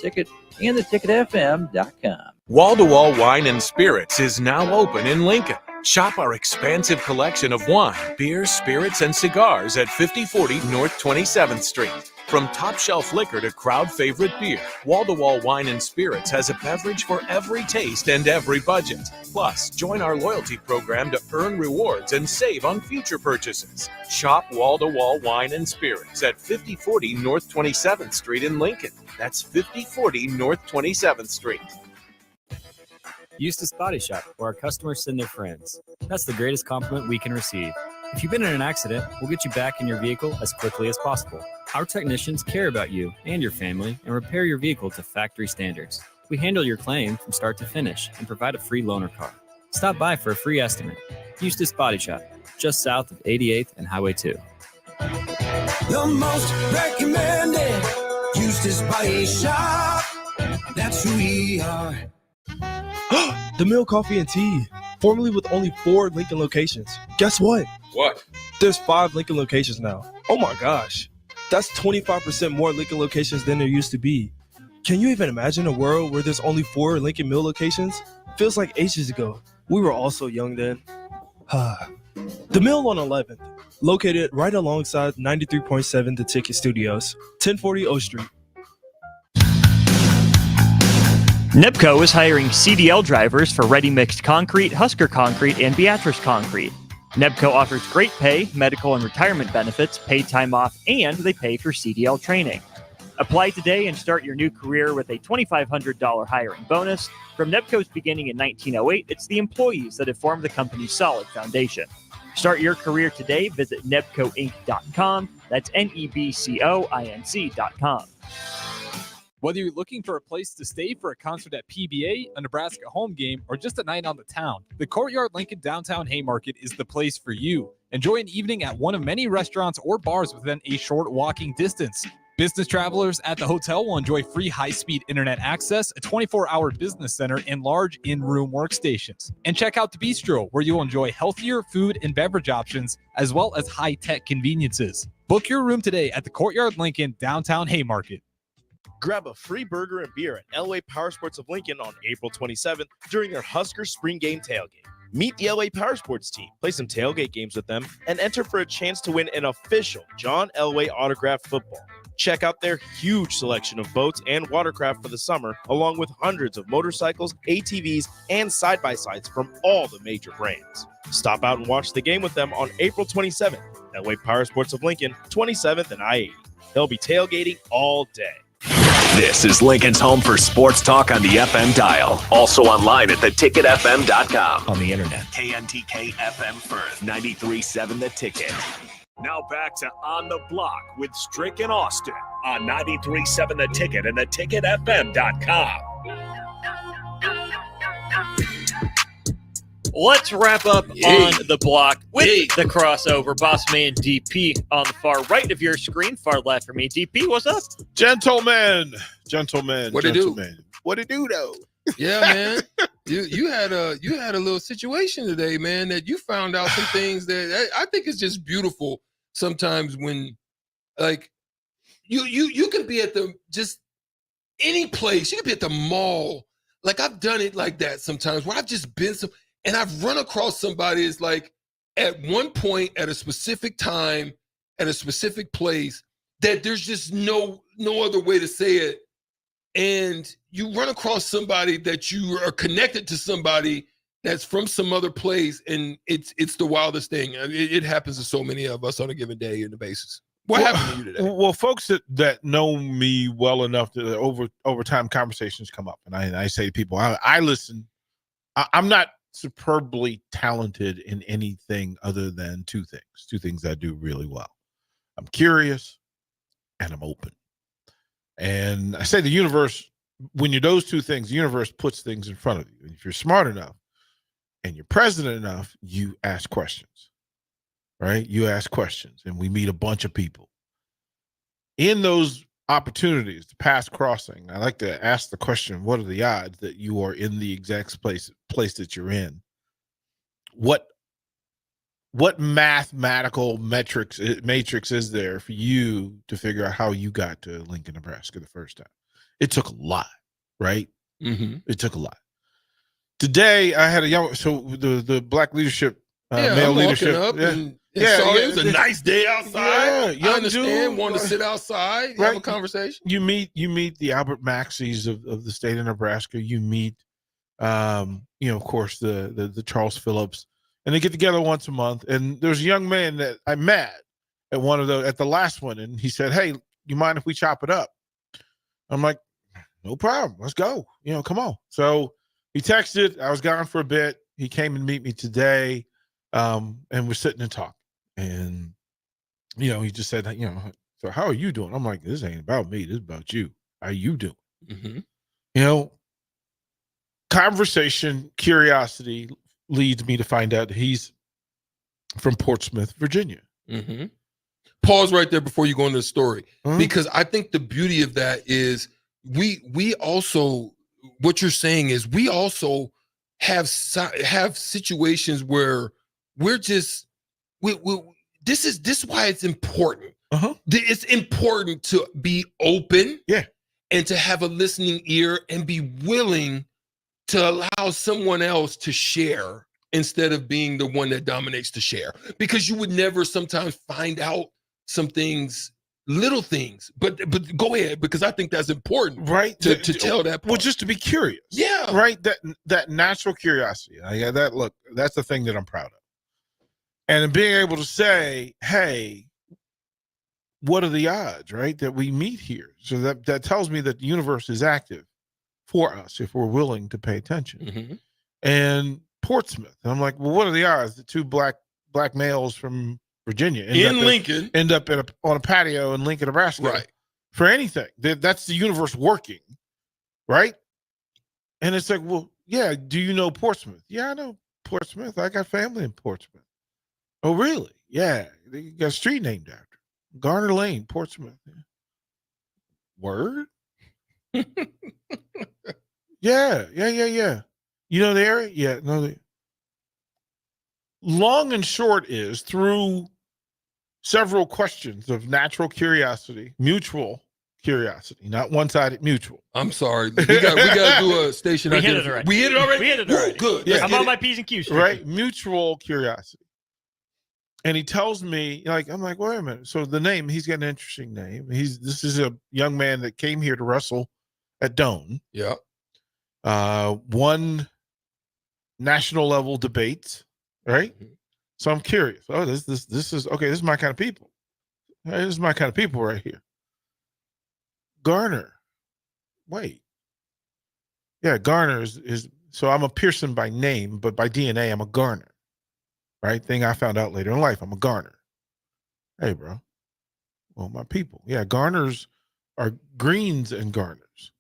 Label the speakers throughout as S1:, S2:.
S1: Ticket and theticketfm.com.
S2: Wall-to-Wall Wine and Spirits is now open in Lincoln. Shop our expansive collection of wine, beer, spirits, and cigars at 5040 North 27th Street. From top-shelf liquor to crowd-favorite beer, Wall-to-Wall Wine and Spirits has a beverage for every taste and every budget. Plus, join our loyalty program to earn rewards and save on future purchases. Shop Wall-to-Wall Wine and Spirits at 5040 North 27th Street in Lincoln. That's 5040 North 27th Street.
S3: Eustace Body Shop, where our customers send their friends. That's the greatest compliment we can receive. If you've been in an accident, we'll get you back in your vehicle as quickly as possible. Our technicians care about you and your family and repair your vehicle to factory standards. We handle your claim from start to finish and provide a free loaner car. Stop by for a free estimate. Eustace Body Shop, just south of 88th and Highway 2.
S4: The most recommended Eustace Body Shop. That's who we are.
S5: The Mill Coffee and Tea, formerly with only 4 Lincoln locations. Guess what?
S6: What?
S5: There's 5 Lincoln locations now. Oh my gosh. That's 25% more Lincoln locations than there used to be. Can you even imagine a world where there's only 4 Lincoln Mill locations? Feels like ages ago. We were all so young then. The Mill on 11th, located right alongside 93.7 The Ticket Studios, 1040 O Street.
S7: NEPCO is hiring CDL drivers for Ready Mixed Concrete, Husker Concrete, and Beatrice Concrete. NEPCO offers great pay, medical and retirement benefits, paid time off, and they pay for CDL training. Apply today and start your new career with a $2,500 hiring bonus. From NEPCO's beginning in 1908, it's the employees that have formed the company's solid foundation. Start your career today. Visit nebcoinc.com. That's NEBCOINC.com.
S8: Whether you're looking for a place to stay for a concert at PBA, a Nebraska home game, or just a night on the town, the Courtyard Lincoln Downtown Haymarket is the place for you. Enjoy an evening at one of many restaurants or bars within a short walking distance. Business travelers at the hotel will enjoy free high-speed internet access, a 24-hour business center, and large in-room workstations. And check out the Bistro, where you'll enjoy healthier food and beverage options, as well as high-tech conveniences. Book your room today at the Courtyard Lincoln Downtown Haymarket.
S9: Grab a free burger and beer at Elway Power Sports of Lincoln on April 27th during their Husker Spring Game tailgate. Meet the Elway Power Sports team, play some tailgate games with them, and enter for a chance to win an official John Elway autographed football. Check out their huge selection of boats and watercraft for the summer, along with hundreds of motorcycles, ATVs, and side-by-sides from all the major brands. Stop out and watch the game with them on April 27th. Elway Power Sports of Lincoln, 27th and I-80. They'll be tailgating all day.
S10: This is Lincoln's home for sports talk on the FM dial. Also online at theticketfm.com.
S11: On the internet.
S10: KNTK FM Firth, 93.7 The Ticket. Now back to On the Block with Strick and Austin on 93.7 The Ticket and theticketfm.com.
S7: Let's wrap up on the block with the crossover. Boss man DP on the far right of your screen, far left for me. DP, what's up?
S6: Gentlemen.
S12: What it do?
S6: What it do though?
S12: Yeah, man. you had a little situation today, man, that you found out some things that I think is just beautiful sometimes when like you can be at the just any place. You can be at the mall. Like I've done it like that sometimes where I've just been and I've run across somebody that's like at one point at a specific time at a specific place that there's just no other way to say it. And you run across somebody that you are connected to somebody that's from some other place. And it's the wildest thing. It happens to so many of us on a given day in the basis. What happened to you today?
S6: Well, folks that know me well enough to over time conversations come up. And I say to people, I listen. I'm not superbly talented in anything other than two things I do really well. I'm curious and I'm open. And I say the universe, when you're those two things, the universe puts things in front of you. And if you're smart enough and you're present enough, you ask questions, right? You ask questions and we meet a bunch of people. In those opportunities, the path crossing, I like to ask the question, what are the odds that you are in the exact place that you're in? What mathematical matrix is there for you to figure out how you got to Lincoln, Nebraska the first time? it took a lot, right?
S12: Mm-hmm.
S6: It took a lot. Today, I had the black leadership, male
S12: I'm
S6: leadership.
S12: walking up and sorry, it was a nice day outside.
S6: Yeah,
S12: I understand. Want to sit outside, have a conversation.
S6: You meet the Albert Maxies of the state of Nebraska. You meet, of course, the Charles Phillips, and they get together once a month. And there's a young man that I met at the last one, and he said, "Hey, you mind if we chop it up?" I'm like, "No problem. Let's go. Come on." So he texted. I was gone for a bit. He came and meet me today, and we're sitting and talking. And he just said, so how are you doing? I'm like, this ain't about me. This is about you. How you doing?
S12: Mm-hmm.
S6: Conversation, curiosity leads me to find out he's from Portsmouth, Virginia.
S12: Mm-hmm. Pause right there before you go into the story, because I think the beauty of that is we also, what you're saying is we also have situations where we're just this is why it's important. It's important to be open, and to have a listening ear and be willing to allow someone else to share instead of being the one that dominates to share, because you would never sometimes find out some things, little things, but go ahead, because I think that's important,
S6: right?
S12: To tell that part.
S6: Well, just to be curious, right? That natural curiosity. That's the thing that I'm proud of. And being able to say, hey, what are the odds, right, that we meet here? So that tells me that the universe is active for us if we're willing to pay attention.
S12: Mm-hmm.
S6: And Portsmouth. And I'm like, well, what are the odds that two black males from Virginia end up on a patio in Lincoln, Nebraska,
S12: right,
S6: for anything? That's the universe working, right? And it's like, well, yeah, do you know Portsmouth? Yeah, I know Portsmouth. I got family in Portsmouth. Oh, really? Yeah. They got a street named after Garner Lane, Portsmouth. Word? Yeah. You know the area? Yeah. No. Long and short is, through several questions of natural curiosity, mutual curiosity, not one-sided, mutual.
S12: I'm sorry. We got to do a station.
S7: We hit it already.
S12: We hit it already?
S7: We hit it already.
S12: Good.
S7: Yeah. I'm on my P's and Q's.
S6: Right? Mutual curiosity. And he tells me, I'm like, wait a minute. So the name, he's got an interesting name. This is a young man that came here to wrestle at Doane.
S12: Yeah.
S6: Won national level debates, right?
S12: Mm-hmm.
S6: So I'm curious. Oh, this is okay. This is my kind of people. This is my kind of people right here. Garner. Wait. Yeah, Garner is so I'm a Pearson by name, but by DNA, I'm a Garner. Right? Thing I found out later in life. I'm a Garner. Hey, bro. Well, my people. Yeah, Garners are Greens and Garners.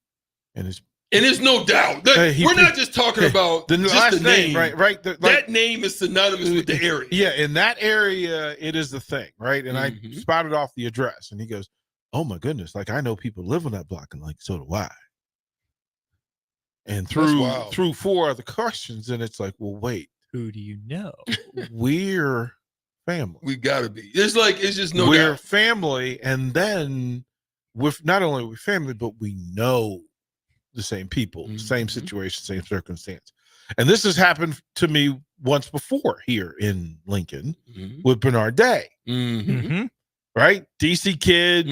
S6: And
S12: there's no doubt. We're not just talking about
S6: the last name. Right.
S12: That name is synonymous with the area.
S6: Yeah, in that area, it is the thing, right? And I spotted off the address, and he goes, oh, my goodness. I know people live on that block, and so do I. And through four other questions, and it's like, well, wait.
S7: Who do you know?
S6: We're family.
S12: We gotta be. It's just no
S6: we're
S12: doubt.
S6: Family, and then not only are we family, but we know the same people, same situation, same circumstance. And this has happened to me once before here in Lincoln with Bernard Day. Right? DC kid,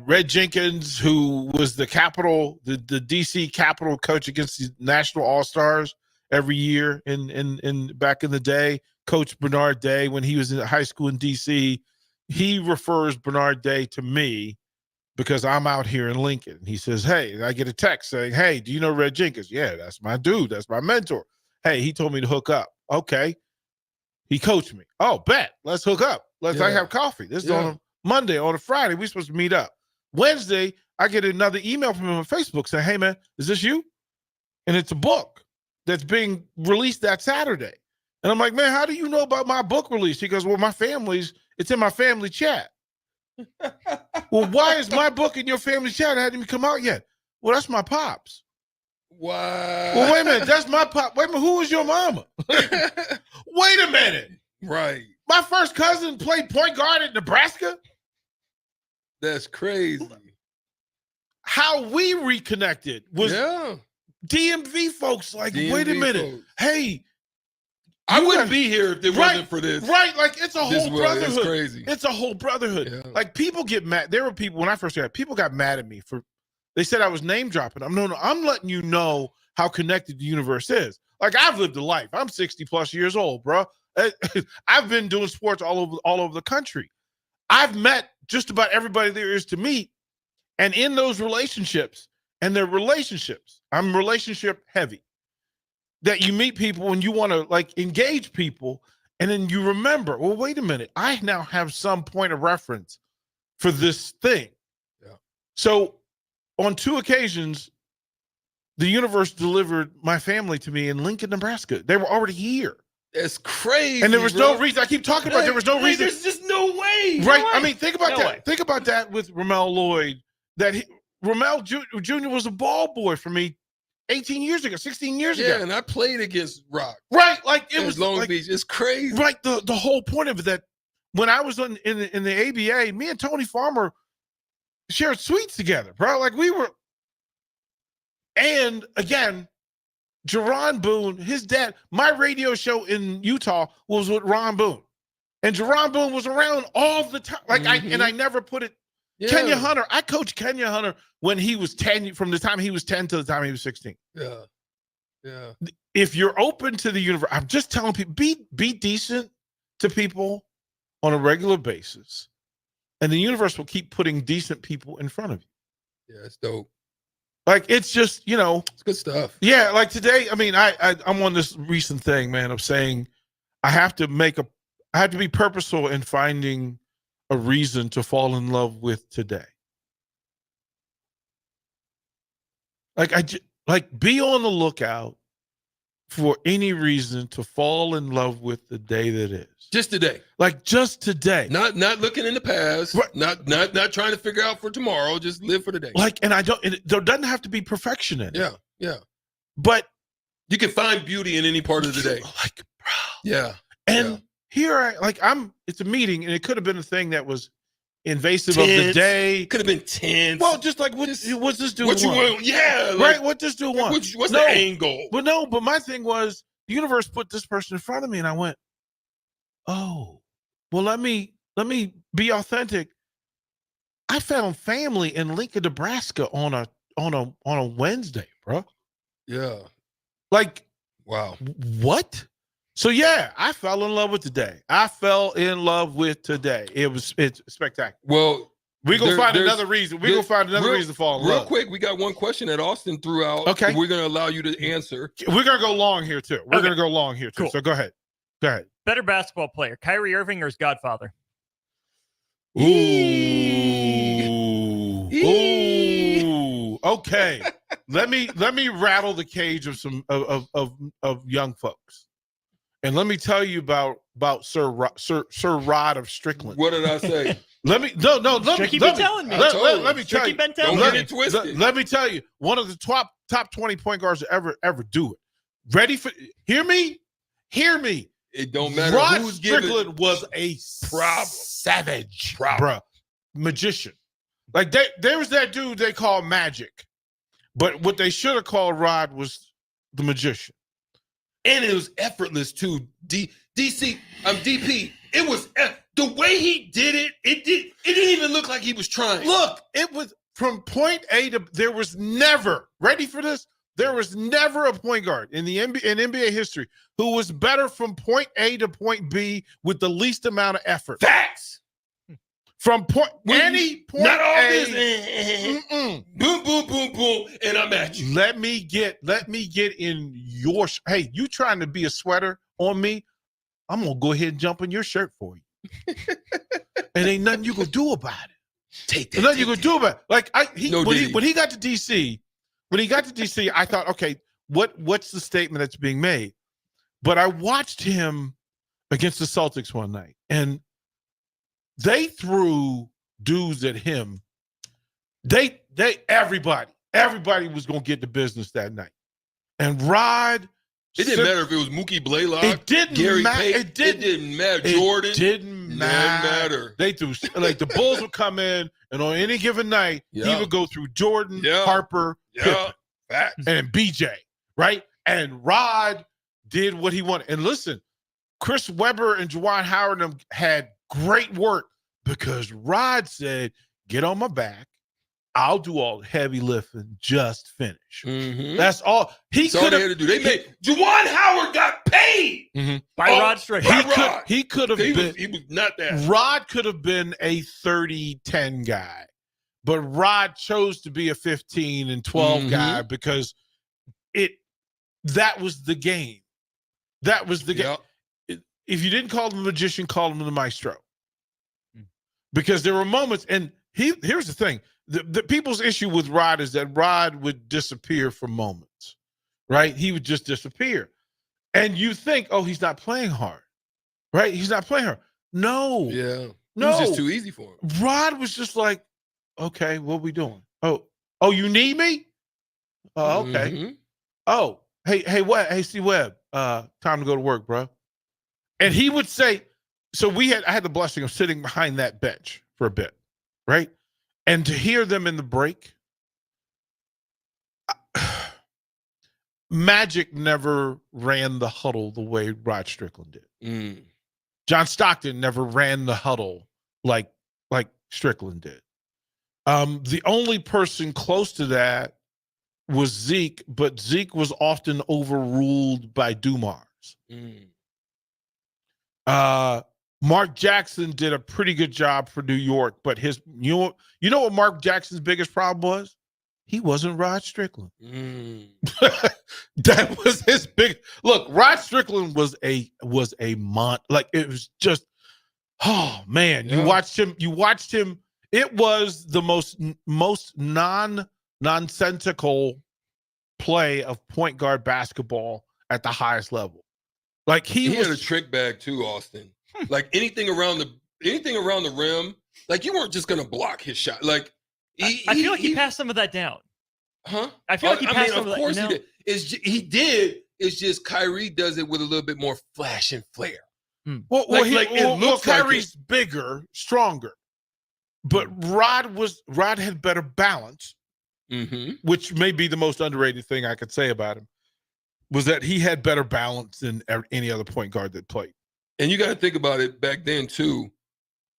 S6: Red Jenkins, who was the DC Capital coach against the National All-Stars every year in back in the day. Coach Bernard Day, when he was in high school in DC, he refers Bernard Day to me because I'm out here in Lincoln. He says, hey, I get a text saying, hey, do you know Red Jenkins? Yeah, that's my dude. That's my mentor. Hey, he told me to hook up. Okay. He coached me. Oh, bet. Let's hook up. Let's have coffee. This is on a Monday. On a Friday, we're supposed to meet up. Wednesday, I get another email from him on Facebook saying, hey, man, is this you? And it's a book that's being released that Saturday. And I'm like, man, how do you know about my book release? He goes, well, it's in my family chat. Well, why is my book in your family chat? It hadn't even come out yet. Well, that's my pops.
S12: Wow.
S6: Well, wait a minute. That's my pop. Wait a minute. Who is your mama? Wait a minute.
S12: Right.
S6: My first cousin played point guard at Nebraska?
S12: That's crazy.
S6: how we reconnected was
S12: Yeah.
S6: DMV folks. Like,
S12: DMV
S6: wait a minute.
S12: folks.
S6: Hey,
S12: I
S6: you
S12: wouldn't
S6: guys-
S12: be here if it
S6: Right,
S12: wasn't for this.
S6: Right, like it's a
S12: This
S6: whole
S12: was-
S6: brotherhood.
S12: It's crazy.
S6: It's a whole brotherhood.
S12: Yeah.
S6: Like people get mad. There were people when I first got people got mad at me for. They said I was name dropping. No. I'm letting you know how connected the universe is. Like I've lived a life. I'm 60 plus years old, bro. I've been doing sports all over the country. I've met just about everybody there is to meet, and in those relationships, and their relationships, I'm relationship heavy. That you meet people and you want to like engage people, and then you remember, well, wait a minute, I now have some point of reference for this thing.
S12: Yeah.
S6: So on 2 occasions, the universe delivered my family to me in Lincoln, Nebraska. They were already here.
S12: It's crazy.
S6: And there was
S12: bro.
S6: no reason. I keep talking about there was no
S12: Like,
S6: reason.
S12: There's just no way.
S6: Right.
S12: No way.
S6: I mean, think about
S12: No
S6: that.
S12: way.
S6: Think about that with Ramel Lloyd. Ramel Jr. was a ball boy for me 18 years ago, 16 years
S12: Yeah,
S6: ago.
S12: and I played against Rock.
S6: Right. Like it
S12: in
S6: was
S12: Long
S6: like,
S12: Beach. It's crazy.
S6: right. The whole point of it that when I was in the ABA, me and Tony Farmer shared suites together, bro. Like we were. And again, Jerron Boone, his dad, my radio show in Utah was with Ron Boone. And Jerron Boone was around all the time. Like I never put it.
S12: Yeah.
S6: Kenya Hunter, I coached Kenya Hunter when he was 10, from the time he was 10 to the time he was 16.
S12: Yeah. Yeah.
S6: If you're open to the universe, I'm just telling people, be decent to people on a regular basis. And the universe will keep putting decent people in front of you.
S12: Yeah, it's dope.
S6: Like it's just,
S12: It's good stuff.
S6: Yeah, like today, I mean, I'm on this recent thing, man, of saying I have to be purposeful in finding a reason to fall in love with today. Like be on the lookout for any reason to fall in love with the day that is.
S12: Just today.
S6: Like just today.
S12: Not looking in the past.
S6: Right.
S12: Not trying to figure out for tomorrow. Just live for the day.
S6: Like, and there doesn't have to be perfection in it.
S12: Yeah. Yeah.
S6: But
S12: you can find beauty in any part of the day.
S6: Like, bro.
S12: Yeah.
S6: And here it's a meeting, and it could have been a thing that was invasive of the day.
S12: Could have been tense.
S6: Well, just like what's this dude
S12: What you
S6: want?
S12: want? Yeah.
S6: Right, what this dude want?
S12: What's the angle?
S6: But my thing was the universe put this person in front of me, and I went, oh, well, let me be authentic. I found family in Lincoln, Nebraska on a Wednesday, bro.
S12: Yeah.
S6: Like,
S12: wow.
S6: What? So yeah, I fell in love with today. It's spectacular.
S12: Well,
S6: we're gonna find another reason. We're gonna find another reason to fall in love.
S12: Real quick, we got one question that Austin threw out.
S6: Okay.
S12: We're gonna allow you to answer.
S6: We're gonna go long here too.
S7: Cool.
S6: So go ahead.
S7: Better basketball player, Kyrie Irving or his godfather?
S6: Ooh. Okay. let me rattle the cage of some of young folks, and let me tell you about Sir Rod of Strickland.
S12: What did I say?
S6: Let me tell you. Let me tell you. One of the top 20 point guards to ever do it. Ready for? Hear me.
S12: It don't matter.
S6: Rod
S12: who's
S6: Strickland was a savage, bruh. Magician. Like there was that dude they call Magic, but what they should have called Rod was the magician.
S12: And it was effortless too. DP. It was the way he did it. It didn't even look like he was trying.
S6: Look, it was from point A to. There was never, ready for this? There was never a point guard in the NBA history who was better from point A to point B with the least amount of effort.
S12: Facts.
S6: From any point
S12: not all
S6: A,
S12: this. Boom, boom, boom, boom, and I'm at you.
S6: Let me get in your. Hey, you trying to be a sweater on me? I'm gonna go ahead and jump in your shirt for you. And ain't nothing you gonna do about it.
S12: Take that.
S6: Nothing you gonna do about it. Like when he got to DC, I thought, okay, what's the statement that's being made? But I watched him against the Celtics one night, and they threw dudes at him. Everybody was gonna get the business that night. And Rod
S12: It didn't matter if it was Mookie Blaylock.
S6: It didn't
S12: Gary
S6: matter.
S12: Payton.
S6: It didn't
S12: matter. Jordan.
S6: It didn't matter. They threw like the Bulls would come in, and on any given night, he would go through Jordan, Harper, Pippen, and BJ, right? And Rod did what he wanted. And listen, Chris Webber and Juwan Howard had great work because Rod said, "Get on my back. I'll do all the heavy lifting. Just finish." That's all he could have to do.
S12: They made Juwan Howard got paid
S7: by Rod Strickland.
S6: He could have been.
S12: He was not that.
S6: Rod could have been a 30-10 guy, but Rod chose to be a 15 and 12 guy because that was the game. That was the game. If you didn't call him the magician, call him the maestro. Because there were moments, and here's the thing. The people's issue with Rod is that Rod would disappear for moments, right? He would just disappear. And you think, oh, he's not playing hard, right? He's not playing hard. No.
S12: Yeah.
S6: No.
S12: It was just too easy for him.
S6: Rod was just like, okay, what we doing? Oh, you need me? Oh, okay. Oh, hey, what? Hey, C Webb, time to go to work, bro. And he would say, so I had the blessing of sitting behind that bench for a bit, right? And to hear them in the break, Magic never ran the huddle the way Rod Strickland did. John Stockton never ran the huddle like Strickland did. The only person close to that was Zeke, but Zeke was often overruled by Dumars. Mark Jackson did a pretty good job for New York, but you know what Mark Jackson's biggest problem was? He wasn't Rod Strickland. That was his big look. Rod Strickland was a like it was just, oh man, you watched him. It was the most nonsensical play of point guard basketball at the highest level. Like he had
S12: a trick bag too, Austin. Like anything around the rim, like you weren't just gonna block his shot. Like
S7: I feel like he passed some of that down.
S12: Huh?
S7: I feel like he passed some of that.
S12: Of course he did. He did. It's just Kyrie does it with a little bit more flash and flair.
S6: Kyrie's bigger, stronger, but Rod had better balance, which may be the most underrated thing I could say about him. Was that he had better balance than any other point guard that played.
S12: And you got to think about it back then, too.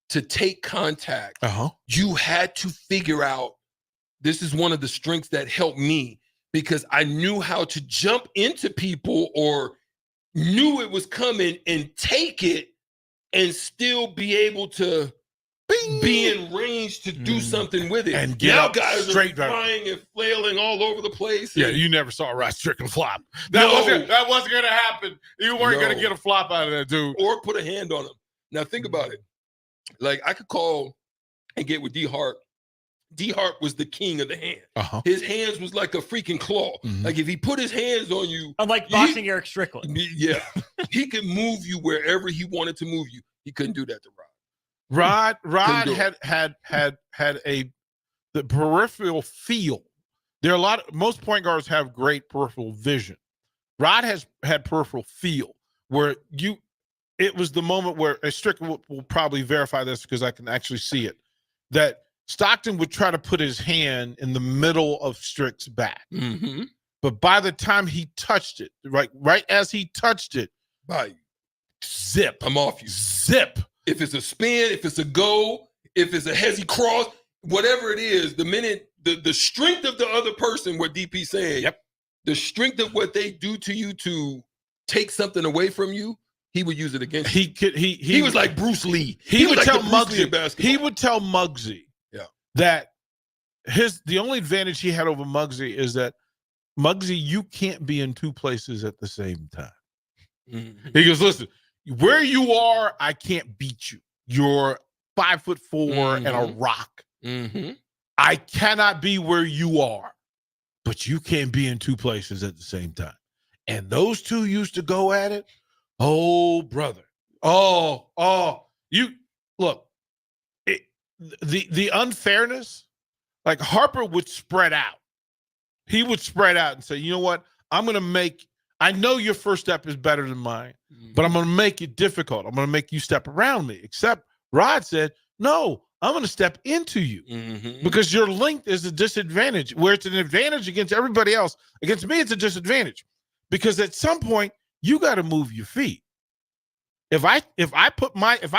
S12: To take contact, you had to figure out, this is one of the strengths that helped me because I knew how to jump into people or knew it was coming and take it and still be able to be in range to do something with it.
S6: And get
S12: now
S6: up
S12: guys
S6: straight
S12: are flying and flailing all over the place.
S6: Yeah, you never saw Rod Strickland flop. That wasn't going to happen. You weren't going to get a flop out of that dude.
S12: Or put a hand on him. Now think about it. Like I could call and get with D Hart. D Hart was the king of the hand. His hands was like a freaking claw. Like if he put his hands on you,
S7: unlike boxing Erick Strickland.
S12: Yeah, he could move you wherever he wanted to move you. He couldn't do that to
S6: Rod. Rod had the peripheral feel. There are most point guards have great peripheral vision. Rod had peripheral feel where it was the moment where Strickland will probably verify this because I can actually see it, that Stockton would try to put his hand in the middle of Strick's back. But by the time he touched it, right as he touched it, zip.
S12: I'm off you.
S6: Zip.
S12: If it's a spin, if it's a go, if it's a hezzy cross, whatever it is, the minute the strength of the other person, what DP saying, the strength of what they do to you to take something away from you, he would use it against you. He was like Bruce Lee.
S6: He would tell Muggsy. He would tell Muggsy that the only advantage he had over Muggsy is that Muggsy, you can't be in two places at the same time. He goes, listen, where you are, I can't beat you. You're 5'4" and a rock. I cannot be where you are, but you can't be in two places at the same time. And those two used to go at it. Oh, brother. You look, the unfairness, like Harper would spread out. He would spread out and say, you know what? I'm going I know your first step is better than mine, but I'm going to make it difficult. I'm going to make you step around me. Except Rod said, no, I'm going to step into you because your length is a disadvantage where it's an advantage against everybody else. Against me, it's a disadvantage because at some point you got to move your feet. If I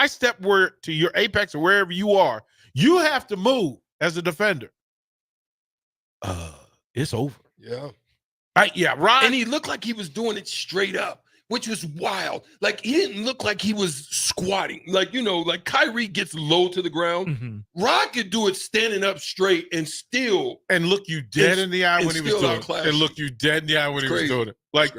S6: step to your apex or wherever you are, you have to move as a defender. It's over.
S12: Yeah.
S6: Rod.
S12: And he looked like he was doing it straight up, which was wild. Like, he didn't look like he was squatting. Like, like Kyrie gets low to the ground. Rod could do it standing up straight and still.
S6: And look you dead in the eye when he was doing it.
S12: Outclassed.
S6: And look you dead in the eye when he was doing it. Like,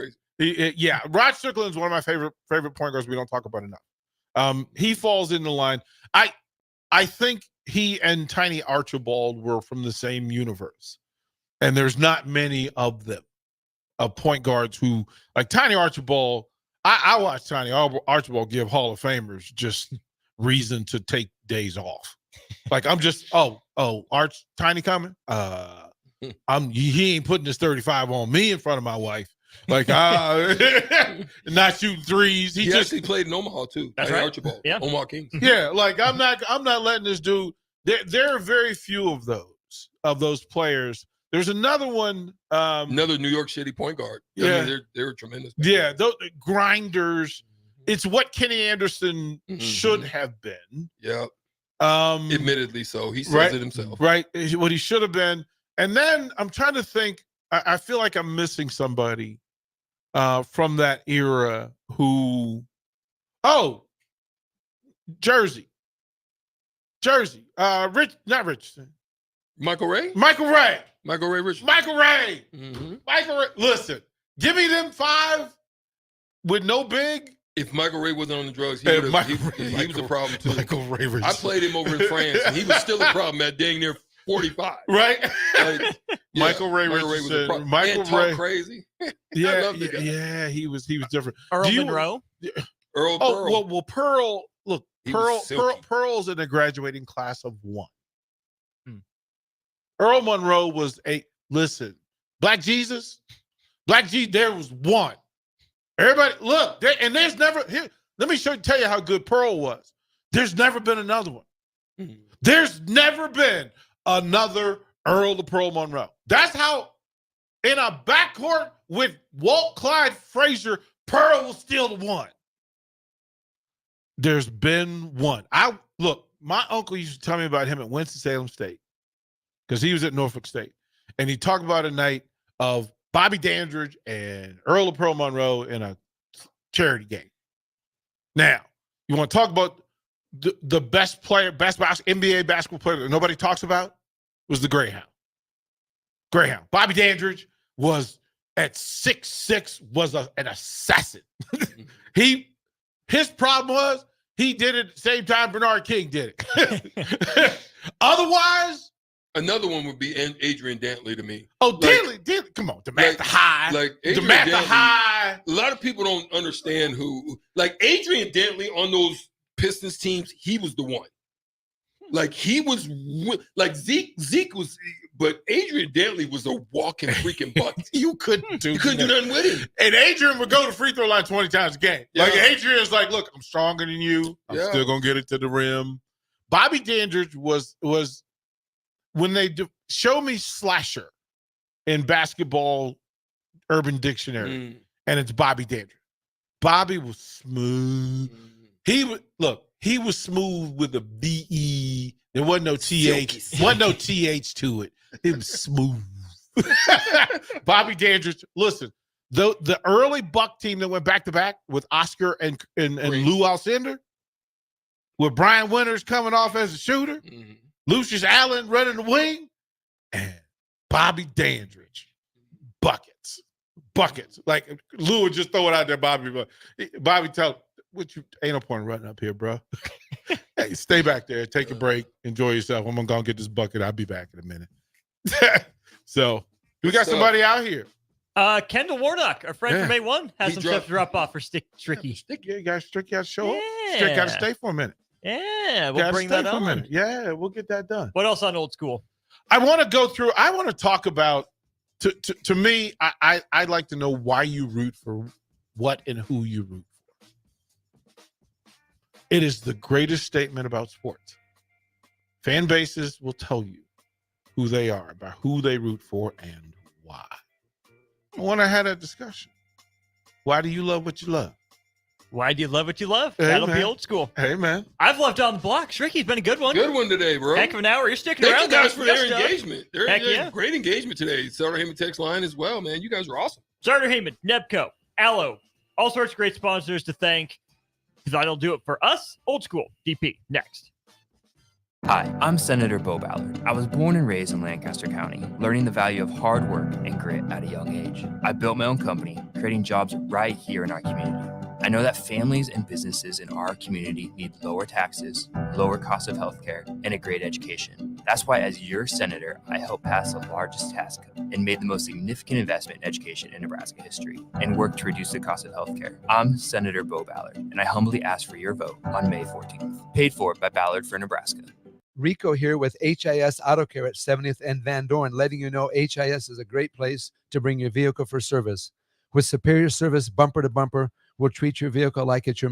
S6: Rod Strickland is one of my favorite point guards we don't talk about enough. He falls in the line. I think he and Tiny Archibald were from the same universe. And there's not many of them. Of point guards who like Tiny Archibald. I watched Tiny Archibald give Hall of Famers just reason to take days off. Like I'm just Tiny coming. He ain't putting this 35 on me in front of my wife. Like not shooting threes.
S12: He actually played in Omaha too.
S7: That's right.
S12: Archibald.
S7: Yeah.
S12: Omaha Kings.
S6: Yeah, like I'm not letting this dude. There are very few of those players. There's another one.
S12: Another New York City point guard.
S6: Yeah.
S12: I mean, they're tremendous.
S6: Yeah, those grinders. It's what Kenny Anderson should have been.
S12: Yeah. Admittedly so. He says it himself.
S6: Right. What he should have been. And then I'm trying to think. I feel like I'm missing somebody from that era who. Oh, Jersey. Not Richardson.
S12: Michael Ray.
S6: Michael Ray
S12: Richardson.
S6: Michael Ray. Listen, give me them 5 with no big.
S12: If Michael Ray wasn't on the drugs, he was a problem too.
S6: Michael Ray Richardson.
S12: I played him over in France, and he was still a problem at dang near 45.
S6: Right.
S12: Like,
S6: Michael Ray Richardson.
S12: Was a problem.
S6: Michael Ray.
S12: Crazy.
S6: Yeah, he was different.
S7: Earl Monroe.
S12: Earl
S6: Pearl.
S12: Pearl.
S6: Well, Pearl. Look,
S12: Silky.
S6: Pearl's in a graduating class of 1. Earl Monroe was Black Jesus, there was 1. Everybody, look, there's never, here, let me tell you how good Pearl was. There's never been another one. There's never been another Earl the Pearl Monroe. That's how, in a backcourt with Walt Clyde Frazier, Pearl was still the one. There's been one. My uncle used to tell me about him at Winston-Salem State because he was at Norfolk State. And he talked about a night of Bobby Dandridge and Earl of Pearl Monroe in a charity game. Now, you want to talk about the best NBA basketball player that nobody talks about was the Greyhound. Bobby Dandridge was at 6'6", was an assassin. His problem was he did it at the same time Bernard King did it. Otherwise,
S12: another one would be Adrian Dantley to me.
S6: Oh, Dantley, come on, DeMatha High. DeMatha High.
S12: A lot of people don't understand who, like Adrian Dantley on those Pistons teams, he was the one. Like he was, like Zeke was, but Adrian Dantley was a walking freaking bucket.
S6: You couldn't do
S12: nothing with him.
S6: And Adrian would go to free throw line 20 times a game. Yeah. Like Adrian's like, look, I'm stronger than you. I'm still gonna get it to the rim. Bobby Dandridge was when they show me slasher in basketball Urban Dictionary, and it's Bobby Dandridge. Bobby was smooth. He was smooth with a B-E. There wasn't no TH. Wasn't no TH to it. It was smooth. Bobby Dandridge, listen, the early Buck team that went back-to-back with Oscar and Lou Alcindor, with Brian Winters coming off as a shooter, Lucius Allen running the wing, and Bobby Dandridge, buckets. Like Lou would just throw it out there, Bobby tell what you ain't no point in running up here, bro. Hey, stay back there, take a break, enjoy yourself. I'm gonna go get this bucket. I'll be back in a minute. So we got somebody out here.
S7: Kendall Warnock, our friend from A1, has some stuff to drop off for Stricky.
S6: Yeah, you guys, Stricky got to show up. Stricky got to stay for a minute.
S7: Yeah, we'll bring that on.
S6: Yeah, we'll get that done.
S7: What else on Old School?
S6: I want to go through. I want to talk about. To me, I'd like to know why you root for what and who you root for. It is the greatest statement about sports. Fan bases will tell you who they are, by who they root for, and why. I want to have that discussion. Why do you love what you love?
S7: Why do you love what you love?
S6: Hey,
S7: That'll
S6: man.
S7: be old school.
S6: Hey, man.
S7: I've loved On the Block. Stricky's been a good one.
S12: Good one today, bro.
S7: Heck of an hour. You're sticking
S12: Thank
S7: around.
S12: you guys for their
S7: Good stuff.
S12: engagement.
S7: Heck yeah.
S12: Great engagement today. Sartor Heyman text line as well, man. You guys are awesome.
S7: Sartor Heyman, Nebco, Allo, all sorts of great sponsors to thank, because I don't do it for us. Old school. DP, next.
S11: Hi, I'm Senator Bo Ballard. I was born and raised in Lancaster County, learning the value of hard work and grit at a young age. I built my own company, creating jobs right here in our community. I know that families and businesses in our community need lower taxes, lower cost of healthcare, and a great education. That's why, as your senator, I helped pass the largest tax cut and made the most significant investment in education in Nebraska history and worked to reduce the cost of healthcare. I'm Senator Bo Ballard, and I humbly ask for your vote on May 14th. Paid for by Ballard for Nebraska.
S13: Rico here with HIS Auto Care at 70th and Van Dorn, letting you know HIS is a great place to bring your vehicle for service. With superior service bumper to bumper, we'll treat your vehicle like it's your